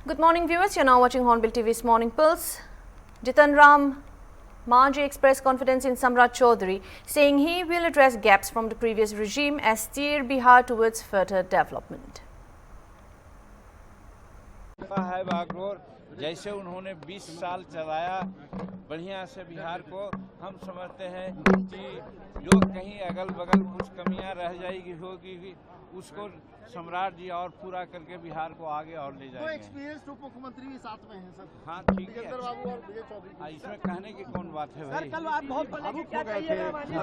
Good morning, viewers. You're now watching Hornbill TV's Morning Pulse. Jitan Ram Manjhi expressed confidence in Samrat Chaudhary, saying he will address gaps from the previous regime and steer Bihar towards further development. जैसे उन्होंने 20 साल चलाया बढ़िया से बिहार को, हम समझते हैं कि जो कहीं अगल बगल कुछ कमियां रह जाएगी होगी उसको सम्राट जी और पूरा करके बिहार को आगे और ले जाएंगे। एक्सपीरियंस उप मुख्यमंत्री भी साथ में हैं सर। हाँ ठीक है, बाबू और विजय चौधरी, इसमें कहने की कौन बात है भाई। कल आप बहुत भावुक हो गए थे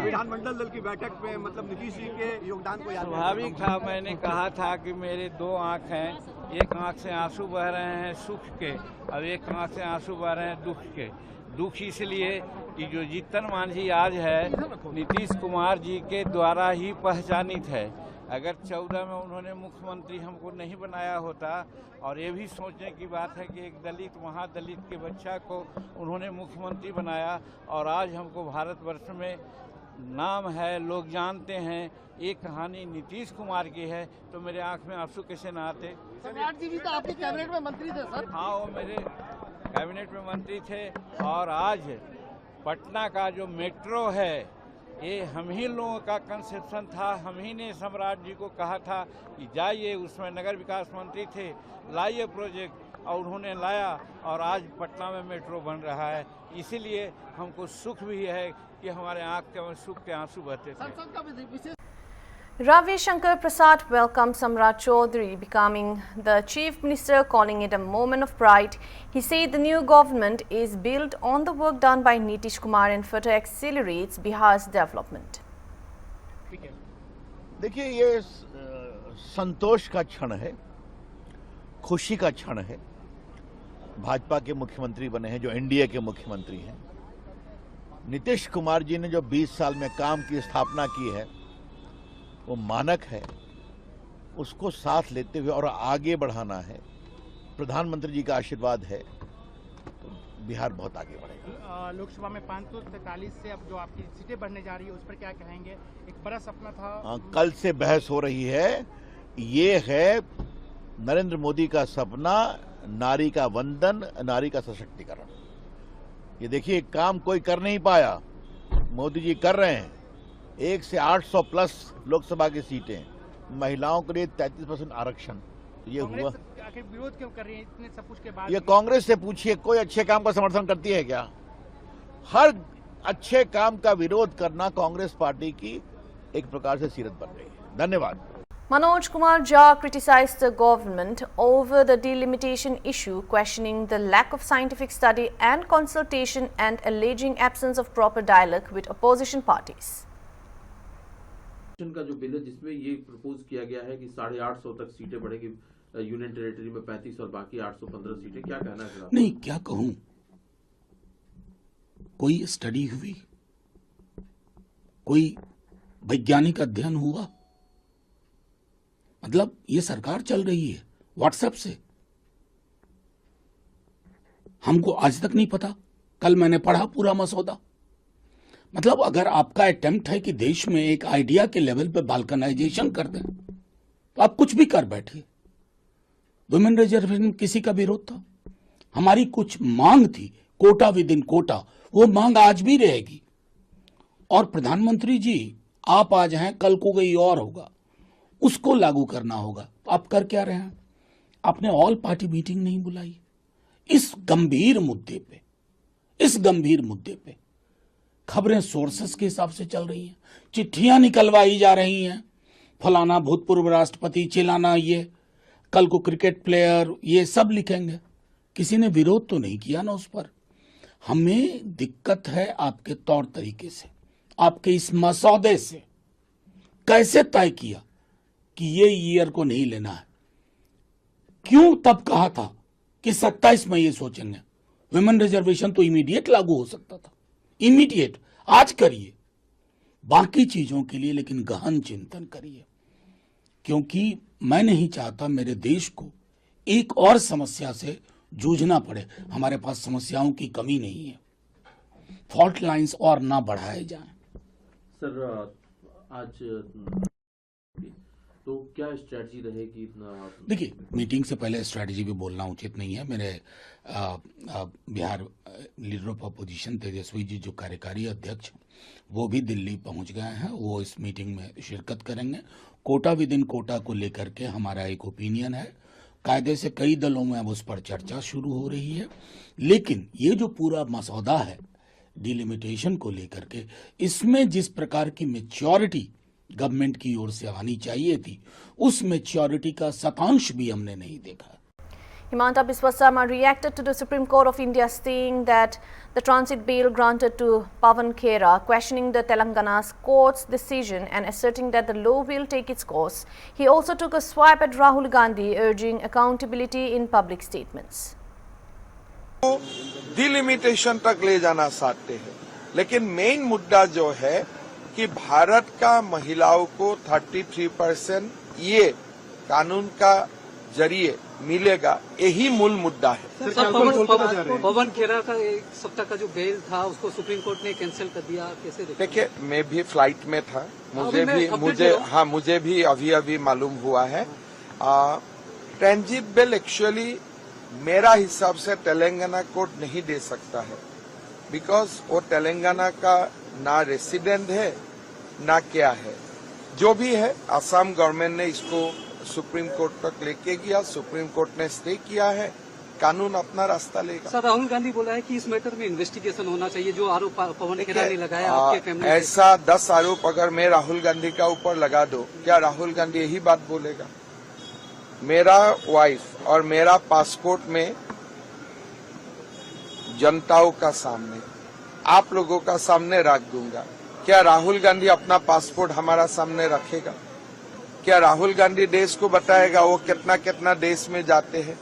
विधानमंडल दल की बैठक में, मतलब नीतीश जी के योगदान को याद। स्वाभाविक था, मैंने कहा था कि मेरे दो आँख हैं, एक आँख से आंसू बह रहे हैं सुख के और एक आँख से आंसू बह रहे हैं दुख के। दुख इसलिए कि जो जीतन मांझी आज है नीतीश कुमार जी के द्वारा ही पहचानित है। अगर 14 में उन्होंने मुख्यमंत्री हमको नहीं बनाया होता, और ये भी सोचने की बात है कि एक दलित महादलित के बच्चा को उन्होंने मुख्यमंत्री बनाया और आज हमको भारतवर्ष में नाम है, लोग जानते हैं, ये कहानी नीतीश कुमार की है, तो मेरे आंख में आंसू कैसे ना आते। सम्राट जी भी तो आपके कैबिनेट में मंत्री थे सर। हाँ, वो मेरे कैबिनेट में मंत्री थे और आज पटना का जो मेट्रो है ये हम ही लोगों का कंसेप्शन था। हम ही ने सम्राट जी को कहा था कि जाइए, उसमें नगर विकास मंत्री थे, लाइए प्रोजेक्ट, और उन्होंने लाया और आज पटना में मेट्रो बन रहा है। इसीलिए हमको सुख भी है कि हमारे आंख के सुख के आंसू बहते थे। Ravi Shankar Prasad welcomed Samrat Chaudhary becoming the Chief Minister, calling it a moment of pride. He said the new government is built on the work done by Nitish Kumar and further accelerates Bihar's development. देखिए, ये संतोष का क्षण है, खुशी का क्षण है। भाजपा के मुख्यमंत्री बने हैं, जो एनडीए के मुख्यमंत्री हैं। नीतीश कुमार जी ने जो 20 साल में काम की स्थापना की है वो मानक है, उसको साथ लेते हुए और आगे बढ़ाना है। प्रधानमंत्री जी का आशीर्वाद है तो बिहार बहुत आगे बढ़ेगा। लोकसभा में 543 से अब जो आपकी सीटें बढ़ने जा रही है उस पर क्या कहेंगे? एक बड़ा सपना था। कल से बहस हो रही है। ये है नरेंद्र मोदी का सपना, नारी का वंदन, नारी का सशक्तिकरण। ये देखिए, काम कोई कर नहीं पाया, मोदी जी कर रहे हैं। 1 से 800 प्लस लोकसभा की सीटें, महिलाओं के लिए 33% आरक्षण, ये हुआ। आखिर विरोध क्यों कर रही है इतने सब कुछ के बाद? ये कांग्रेस से पूछिए, कोई अच्छे काम का समर्थन करती है क्या? हर अच्छे काम का विरोध करना कांग्रेस पार्टी की एक प्रकार से सीरत बन गई है। धन्यवाद। Manoj Kumar Jha criticized the government over the delimitation issue, questioning the lack of scientific study and consultation and alleging absence of proper dialogue with opposition parties. का जो बिल है जिसमें ये प्रपोज किया गया है कि 850 तक सीटें बढ़ेगी यूनियन टेरिटरी में 35 और बाकी 815 सीटें, क्या कहना है? नहीं, क्या कहूं, कोई स्टडी हुई, कोई वैज्ञानिक अध्ययन हुआ? मतलब ये सरकार चल रही है व्हाट्सएप से। हमको आज तक नहीं पता, कल मैंने पढ़ा पूरा मसौदा। मतलब अगर आपका अटेम्प्ट है कि देश में एक आइडिया के लेवल पे बाल्कनाइजेशन कर दें तो आप कुछ भी कर बैठिए। वुमेन रिजर्वेशन किसी का विरोध था? हमारी कुछ मांग थी, कोटा विद इन कोटा, वो मांग आज भी रहेगी। और प्रधानमंत्री जी आप आज हैं, कल को कोई और होगा, उसको लागू करना होगा। तो आप कर क्या रहे हैं? आपने ऑल पार्टी मीटिंग नहीं बुलाई। इस गंभीर मुद्दे पे खबरें सोर्सेस के हिसाब से चल रही हैं, चिट्ठियां निकलवाई जा रही हैं, फलाना भूतपूर्व राष्ट्रपति, चिलाना ये, कल को क्रिकेट प्लेयर, ये सब लिखेंगे। किसी ने विरोध तो नहीं किया ना उस पर। हमें दिक्कत है आपके तौर तरीके से, आपके इस मसौदे से। कैसे तय किया कि ये ईयर को नहीं लेना है? क्यों तब कहा था कि 27 में ये सोचेंगे? वुमेन रिजर्वेशन तो इमीडिएट लागू हो सकता था, इमीडिएट। आज करिए बाकी चीजों के लिए, लेकिन गहन चिंतन करिए, क्योंकि मैं नहीं चाहता मेरे देश को एक और समस्या से जूझना पड़े। हमारे पास समस्याओं की कमी नहीं है, फॉल्ट लाइंस और ना बढ़ाए जाएं। सर, आज तो क्या स्ट्रेटजी रहेगी? देखिए, मीटिंग से पहले स्ट्रैटेजी भी बोलना उचित नहीं है। मेरे Bihar leader of opposition Tejashwi ji जो कार्यकारी अध्यक्ष वो भी दिल्ली पहुंच गए हैं, वो इस मीटिंग में शिरकत करेंगे। कोटा विद इन कोटा को लेकर के हमारा एक ओपिनियन है, कायदे से कई दलों में अब उस पर चर्चा शुरू हो रही है, लेकिन ये जो पूरा मसौदा है डिलिमिटेशन को लेकर के, इसमें जिस प्रकार की मैच्योरिटी गवर्नमेंट की ओर से आनी चाहिए थी, उस मैच्योरिटी का शतांश भी हमने नहीं देखा। Himanta Biswa Sarma reacted to the Supreme Court of India saying that the transit bail granted to Pawan Khera, questioning the Telangana's court's decision and asserting that the law will take its course. He also took a swipe at Rahul Gandhi, urging accountability in public statements. Delimitation तक ले जाना चाहते हैं, लेकिन main मुद्दा जो है कि भारत का महिलाओं को 33% ये कानून का जरिए मिलेगा, यही मूल मुद्दा है। पवन खेरा का एक सप्ताह का जो बेल था उसको सुप्रीम कोर्ट ने कैंसिल कर दिया, कैसे देखिए, मैं भी फ्लाइट में था, मुझे भी अभी मालूम हुआ है। ट्रांजिट बेल एक्चुअली मेरा हिसाब से तेलंगाना कोर्ट नहीं दे सकता है, बिकॉज वो तेलंगाना का ना रेसिडेंट है ना क्या है। जो भी है, असम गवर्नमेंट ने इसको सुप्रीम कोर्ट तक लेके गया, सुप्रीम कोर्ट ने स्टे किया है, कानून अपना रास्ता लेगा। सर, राहुल गांधी बोला है कि इस मैटर में इन्वेस्टिगेशन होना चाहिए, जो आरोप पवन खेरा ने लगाया आपके फैमिली। ऐसा 10 आरोप अगर मैं राहुल गांधी का ऊपर लगा दो, क्या राहुल गांधी यही बात बोलेगा? मेरा वाइफ और मेरा पासपोर्ट में जनताओं का सामने, आप लोगों का सामने रख दूंगा। क्या राहुल गांधी अपना पासपोर्ट हमारा सामने रखेगा? क्या राहुल गांधी देश को बताएगा वो कितना कितना देश में जाते हैं?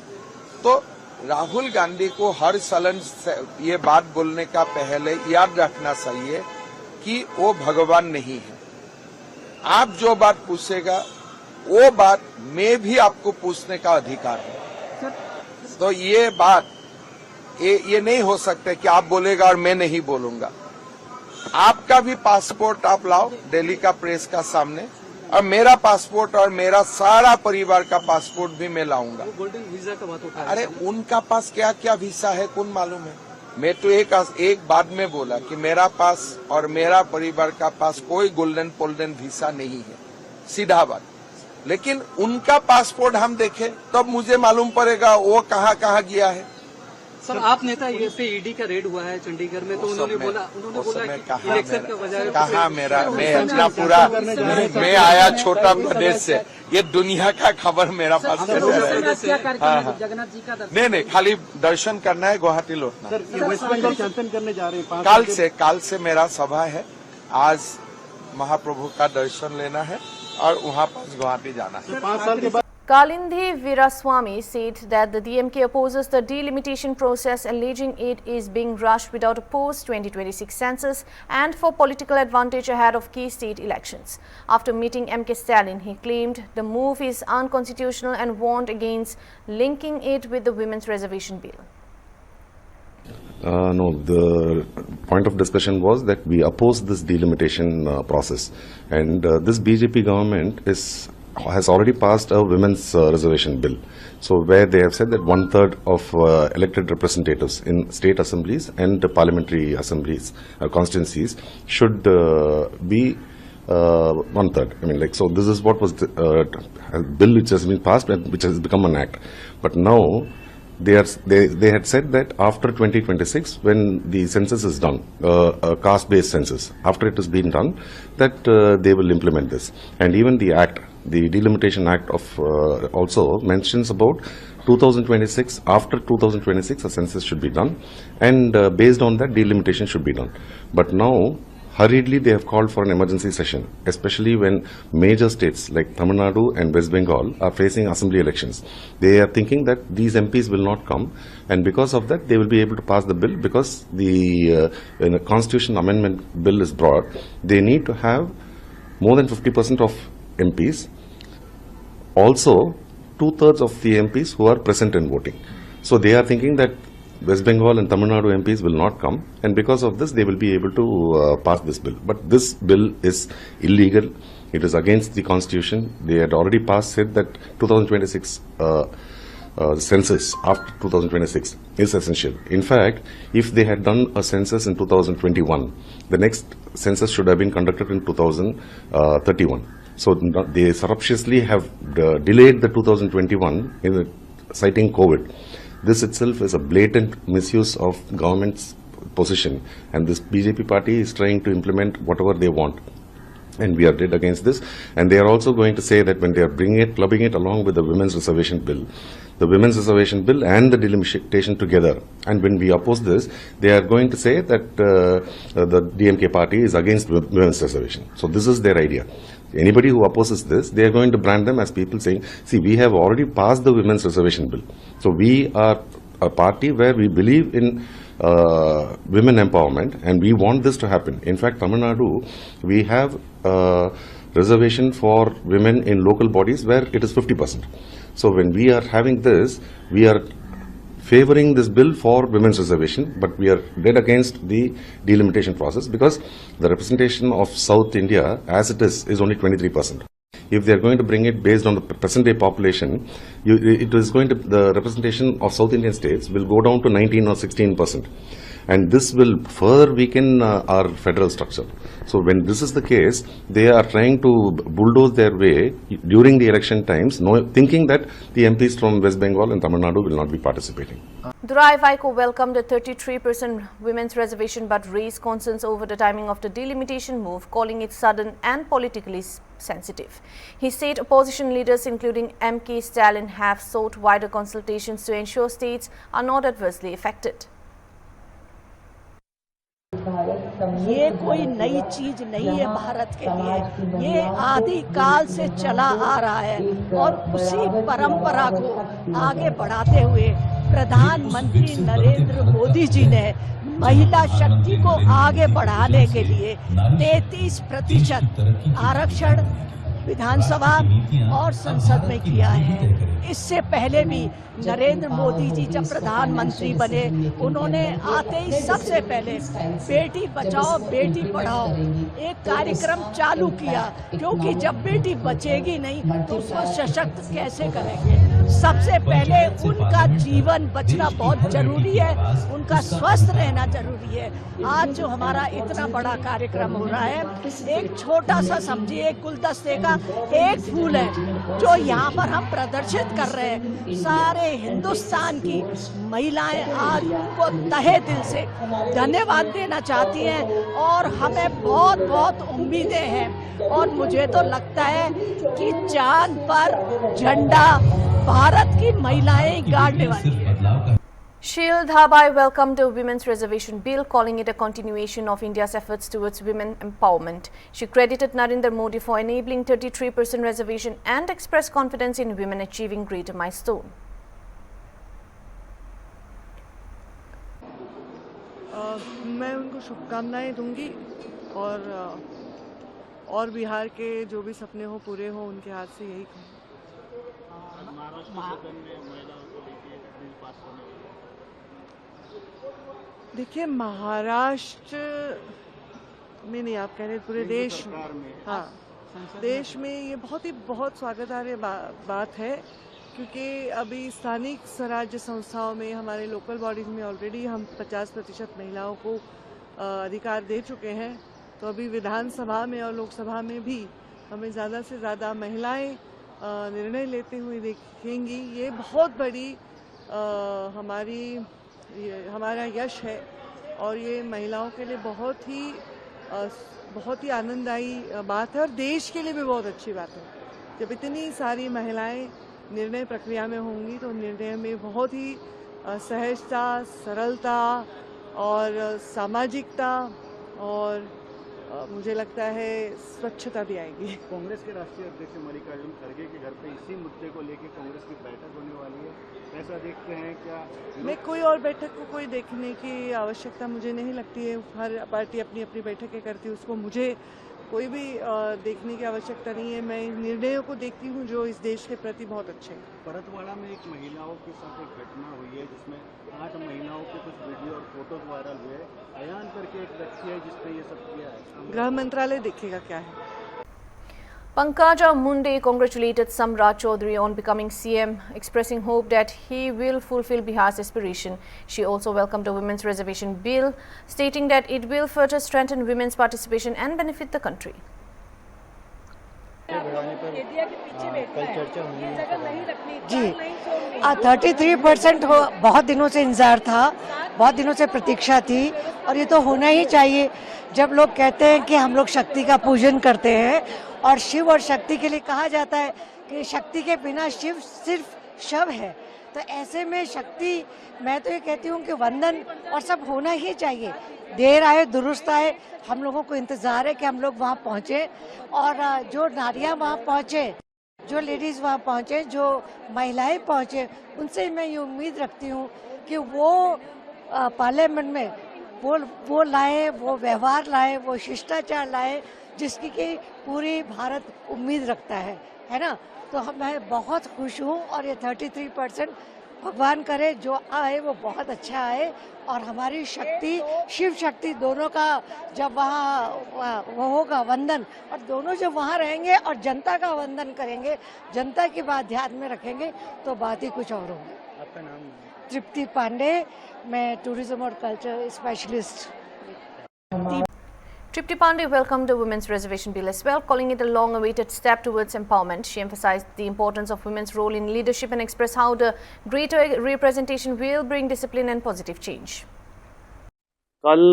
तो राहुल गांधी को हर सलन ये बात बोलने का पहले याद रखना चाहिए कि वो भगवान नहीं है। आप जो बात पूछेगा वो बात मैं भी आपको पूछने का अधिकार है। तो ये बात ये नहीं हो सकता कि आप बोलेगा और मैं नहीं बोलूंगा। आपका भी पासपोर्ट आप लाओ दिल्ली का प्रेस का सामने, और मेरा पासपोर्ट और मेरा सारा परिवार का पासपोर्ट भी मैं लाऊंगा। गोल्डन वीजा का बात उठा, अरे उनका पास क्या क्या वीसा है कौन मालूम है? मैं तो एक बात में बोला कि मेरा पास और मेरा परिवार का पास कोई गोल्डन वीसा नहीं है, सीधा बात। लेकिन उनका पासपोर्ट हम देखें तब मुझे मालूम पड़ेगा वो कहाँ कहाँ गया है। सर, आप नेता पे ईडी का रेड हुआ है चंडीगढ़ में, तो उन्होंने बोला कि इलेक्शन के बजाय कहा मैं अपना पूरा मैं आया छोटा प्रदेश से, ये दुनिया का खबर मेरा पास जगन्नाथ जी का नहीं, खाली दर्शन करना है, गुवाहाटी लौटना। वेस्ट बंगाल चैंपियन करने जा रहे हैं। काल से मेरा सभा है, आज महाप्रभु का दर्शन लेना है और वहाँ पर गुवाहाटी जाना है। 5 साल के बाद Kalindhi Veeraswamy said that the DMK opposes the delimitation process, alleging it is being rushed without a post-2026 census and for political advantage ahead of key state elections. After meeting MK Stalin, he claimed the move is unconstitutional and warned against linking it with the Women's Reservation Bill. No, the point of discussion was that we oppose this delimitation process, and this BJP government has already passed a women's reservation bill. So where they have said that 1/3 of elected representatives in state assemblies and parliamentary assemblies constituencies should be 1/3. I mean, so this is what was a bill which has been passed and which has become an act. But now they had said that after 2026, when the census is done, a caste-based census, after it has been done, that they will implement this. And even the act, the Delimitation Act of also mentions about 2026. After 2026, a census should be done, and based on that, delimitation should be done. But now, hurriedly, they have called for an emergency session, especially when major states like Tamil Nadu and West Bengal are facing assembly elections. They are thinking that these MPs will not come, and because of that, they will be able to pass the bill, because when a constitution amendment bill is brought, they need to have more than 50% of MPs, also 2/3 of the MPs who are present and voting. So they are thinking that West Bengal and Tamil Nadu MPs will not come, and because of this they will be able to pass this bill. But this bill is illegal, It is against the constitution. They had already said that 2026 census after 2026 is essential. In fact, if they had done a census in 2021, the next census should have been conducted in 2031. So they surreptitiously have delayed the 2021 in citing COVID. This itself is a blatant misuse of government's position, and this BJP party is trying to implement whatever they want. And we are dead against this. And they are also going to say that when they are clubbing it along with the Women's Reservation Bill, the Women's Reservation Bill and the delimitation together, and when we oppose this, they are going to say that the DMK party is against Women's Reservation. So this is their idea. Anybody who opposes this, they are going to brand them as people saying, see, we have already passed the Women's Reservation Bill. So we are a party where we believe in women empowerment, and we want this to happen. In fact, Tamil Nadu, we have reservation for women in local bodies where it is 50%. So when we are having this, we are favoring this bill for women's reservation, but we are dead against the delimitation process because the representation of South India as it is only 23%. If they are going to bring it based on the present day population, it is going to, the representation of South Indian states will go down to 19 or 16%. And this will further weaken our federal structure. So when this is the case, they are trying to bulldoze their way during the election times, thinking that the MPs from West Bengal and Tamil Nadu will not be participating. Durai Vaiko welcomed a 33% women's reservation but raised concerns over the timing of the delimitation move, calling it sudden and politically sensitive. He said opposition leaders including MK Stalin have sought wider consultations to ensure states are not adversely affected. ये कोई नई चीज नहीं है भारत के लिए, ये आदि काल से चला आ रहा है और उसी परंपरा को आगे बढ़ाते हुए प्रधानमंत्री नरेंद्र मोदी जी ने महिला शक्ति को आगे बढ़ाने के लिए 33% आरक्षण विधानसभा और संसद में किया है। इससे पहले भी नरेंद्र मोदी जी जब प्रधानमंत्री बने, उन्होंने आते ही सबसे पहले बेटी बचाओ बेटी पढ़ाओ एक कार्यक्रम चालू किया, क्योंकि जब बेटी बचेगी नहीं तो उसको सशक्त कैसे करेंगे। सबसे पहले उनका जीवन बचना बहुत जरूरी है, उनका स्वस्थ रहना जरूरी है। आज जो हमारा इतना बड़ा कार्यक्रम हो रहा है, एक छोटा सा समझिए एक गुलदस्ते का एक फूल है जो यहाँ पर हम प्रदर्शित कर रहे हैं। सारे हिंदुस्तान की महिलाएं आज उनको तहे दिल से धन्यवाद देना चाहती हैं और हमें बहुत बहुत उम्मीदें हैं और मुझे तो लगता है कि चांद पर झंडा भारत की महिलाएं गाड़ने वाली है। Sheil Dhabai welcomed the Women's Reservation Bill, calling it a continuation of India's efforts towards women empowerment. She credited Narendra Modi for enabling 33% reservation and expressed confidence in women achieving greater milestone. मैं उनको शुभकामनाएं दूंगी और बिहार के जो भी सपने हो पूरे हो उनके हाथ से यही कहूँ। देखिए महाराष्ट्र में नहीं, आप कह रहे पूरे देश में, हाँ देश में ये बहुत स्वागतार्ह बात है, क्योंकि अभी स्थानिक स्वराज्य संस्थाओं में हमारे लोकल बॉडीज में ऑलरेडी हम 50% महिलाओं को अधिकार दे चुके हैं। तो अभी विधानसभा में और लोकसभा में भी हमें ज़्यादा से ज़्यादा महिलाएं निर्णय लेते हुए देखेंगी। ये बहुत बड़ी हमारा यश है और ये महिलाओं के लिए बहुत ही आनंददायी बात है और देश के लिए भी बहुत अच्छी बात है। जब इतनी सारी महिलाएं निर्णय प्रक्रिया में होंगी तो निर्णय में बहुत ही सहजता, सरलता और सामाजिकता और मुझे लगता है स्वच्छता भी आएगी। कांग्रेस के राष्ट्रीय अध्यक्ष मल्लिकार्जुन खड़गे के घर पे इसी मुद्दे को लेकर कांग्रेस की बैठक होने वाली है, ऐसा देखते हैं क्या? मैं कोई और बैठक को कोई देखने की आवश्यकता मुझे नहीं लगती है। हर पार्टी अपनी अपनी बैठकें करती है, उसको मुझे कोई भी देखने की आवश्यकता नहीं है। मैं निर्णयों को देखती हूँ जो इस देश के प्रति बहुत अच्छे हैं। परतवाड़ा में एक महिलाओं के साथ एक घटना हुई है जिसमें 8 महिलाओं के कुछ वीडियो और फोटोज वायरल हुए। अयान करके एक व्यक्ति है जिसने ये सब किया है। गृह मंत्रालय देखेगा क्या है। Pankaja Munde congratulated Samrat Chaudhary on becoming CM, expressing hope that he will fulfill Bihar's aspiration. She also welcomed the Women's Reservation Bill, stating that it will further strengthen women's participation and benefit the country. जी 33% बहुत दिनों से इंतजार था, बहुत दिनों से प्रतीक्षा थी और ये तो होना ही चाहिए। जब लोग कहते हैं कि हम लोग शक्ति का पूजन करते हैं और शिव और शक्ति के लिए कहा जाता है कि शक्ति के बिना शिव सिर्फ शव है, तो ऐसे में शक्ति, मैं तो ये कहती हूँ कि वंदन और सब होना ही चाहिए। देर आए दुरुस्त आए, हम लोगों को इंतजार है कि हम लोग वहाँ पहुँचे और जो नारियाँ वहाँ पहुँचे, जो लेडीज़ वहाँ पहुँचे, जो महिलाएं पहुँचे, उनसे मैं ये उम्मीद रखती हूँ कि वो पार्लियामेंट में वो लाए, वो व्यवहार लाए, वो शिष्टाचार लाए जिसकी कि पूरी भारत उम्मीद रखता है ना। तो मैं बहुत खुश हूँ और ये 33% भगवान करे जो आए वो बहुत अच्छा आए और हमारी शक्ति, शिव शक्ति दोनों का जब वहाँ वो होगा वंदन, और दोनों जब वहाँ रहेंगे और जनता का वंदन करेंगे, जनता की बात ध्यान में रखेंगे तो बात ही कुछ और होगी। आपका नाम? तृप्ति पांडे, मैं टूरिज्म और culture specialist. Tripti Pandey welcomed the Women's Reservation Bill as well, calling it a long-awaited step towards empowerment. She emphasized the importance of women's role in leadership and expressed how the greater representation will bring discipline and positive change. कल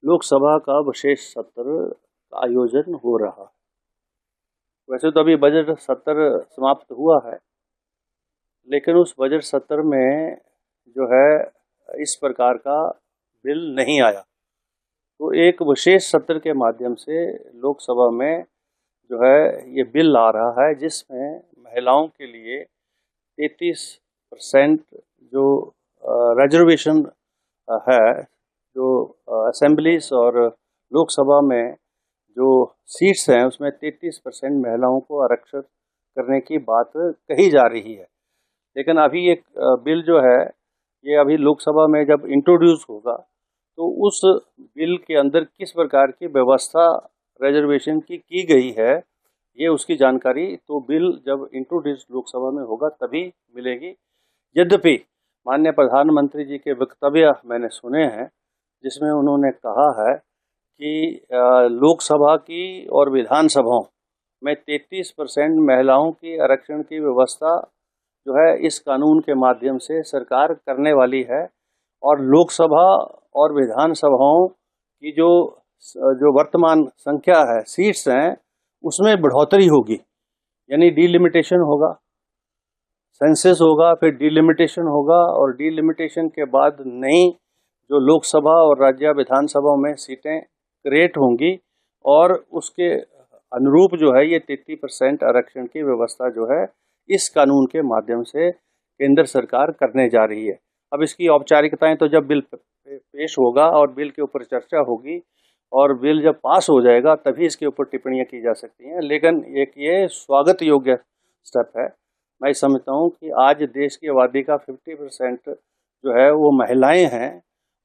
लोकसभा का विशेष सत्र का आयोजन हो रहा है। वैसे तो अभी बजट सत्र समाप्त हुआ है, लेकिन उस बजट सत्र में जो है इस प्रकार का बिल नहीं आया। तो एक विशेष सत्र के माध्यम से लोकसभा में जो है ये बिल आ रहा है, जिसमें महिलाओं के लिए 33% जो रिजर्वेशन है, जो असेंबलीज और लोकसभा में जो सीट्स हैं उसमें 33% महिलाओं को आरक्षण करने की बात कही जा रही है। लेकिन अभी एक बिल जो है ये अभी लोकसभा में जब इंट्रोड्यूस होगा तो उस बिल के अंदर किस प्रकार की व्यवस्था रिजर्वेशन की गई है, ये उसकी जानकारी तो बिल जब इंट्रोड्यूस लोकसभा में होगा तभी मिलेगी। यद्यपि माननीय प्रधानमंत्री जी के वक्तव्य मैंने सुने हैं जिसमें उन्होंने कहा है कि लोकसभा की और विधानसभाओं में 33% महिलाओं की आरक्षण की व्यवस्था जो है इस कानून के माध्यम से सरकार करने वाली है और लोकसभा और विधानसभाओं की जो वर्तमान संख्या है, सीट्स हैं, उसमें बढ़ोतरी होगी, यानी डिलिमिटेशन होगा, सेंसस होगा, फिर डिलिमिटेशन होगा और डिलिमिटेशन के बाद नई जो लोकसभा और राज्य विधानसभाओं में सीटें क्रिएट होंगी और उसके अनुरूप जो है ये 33% आरक्षण की व्यवस्था जो है इस कानून के माध्यम से केंद्र सरकार करने जा रही है। अब इसकी औपचारिकताएं तो जब बिल पेश होगा और बिल के ऊपर चर्चा होगी और बिल जब पास हो जाएगा तभी इसके ऊपर टिप्पणियां की जा सकती हैं, लेकिन एक ये स्वागत योग्य स्टेप है। मैं समझता हूं कि आज देश की आबादी का 50% जो है वो महिलाएं हैं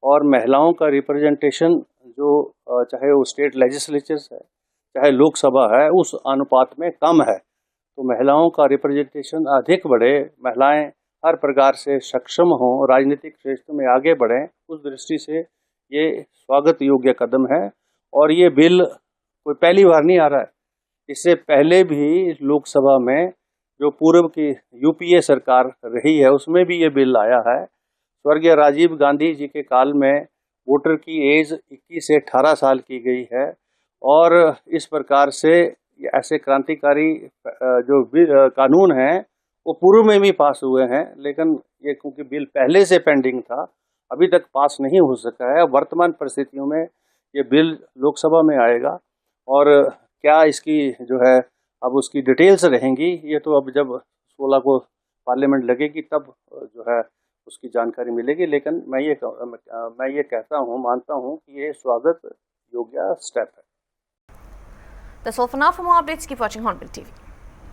और महिलाओं का रिप्रेजेंटेशन जो चाहे वो स्टेट लेजिस्लेचर्स है चाहे लोकसभा है उस अनुपात में कम है। तो महिलाओं का रिप्रेजेंटेशन अधिक बढ़े, महिलाएं हर प्रकार से सक्षम हों, राजनीतिक क्षेत्र में आगे बढ़ें, उस दृष्टि से ये स्वागत योग्य कदम है। और ये बिल कोई पहली बार नहीं आ रहा है, इससे पहले भी लोकसभा में जो पूर्व की यूपीए सरकार रही है उसमें भी ये बिल आया है। स्वर्गीय राजीव गांधी जी के काल में वोटर की एज 21 से 18 साल की गई है और इस प्रकार से ऐसे क्रांतिकारी जो कानून हैं वो पूर्व में भी पास हुए हैं, लेकिन ये क्योंकि बिल पहले से पेंडिंग था अभी तक पास नहीं हो सका है। वर्तमान परिस्थितियों में ये बिल लोकसभा में आएगा और क्या इसकी जो है अब उसकी डिटेल्स रहेंगी, ये तो अब जब 16 को पार्लियामेंट लगेगी तब जो है उसकी जानकारी मिलेगी। लेकिन मैं ये कहता हूँ, मानता हूँ कि ये स्वागत योग्य स्टेप है। That's all for now. For more updates, keep watching Hornbill TV.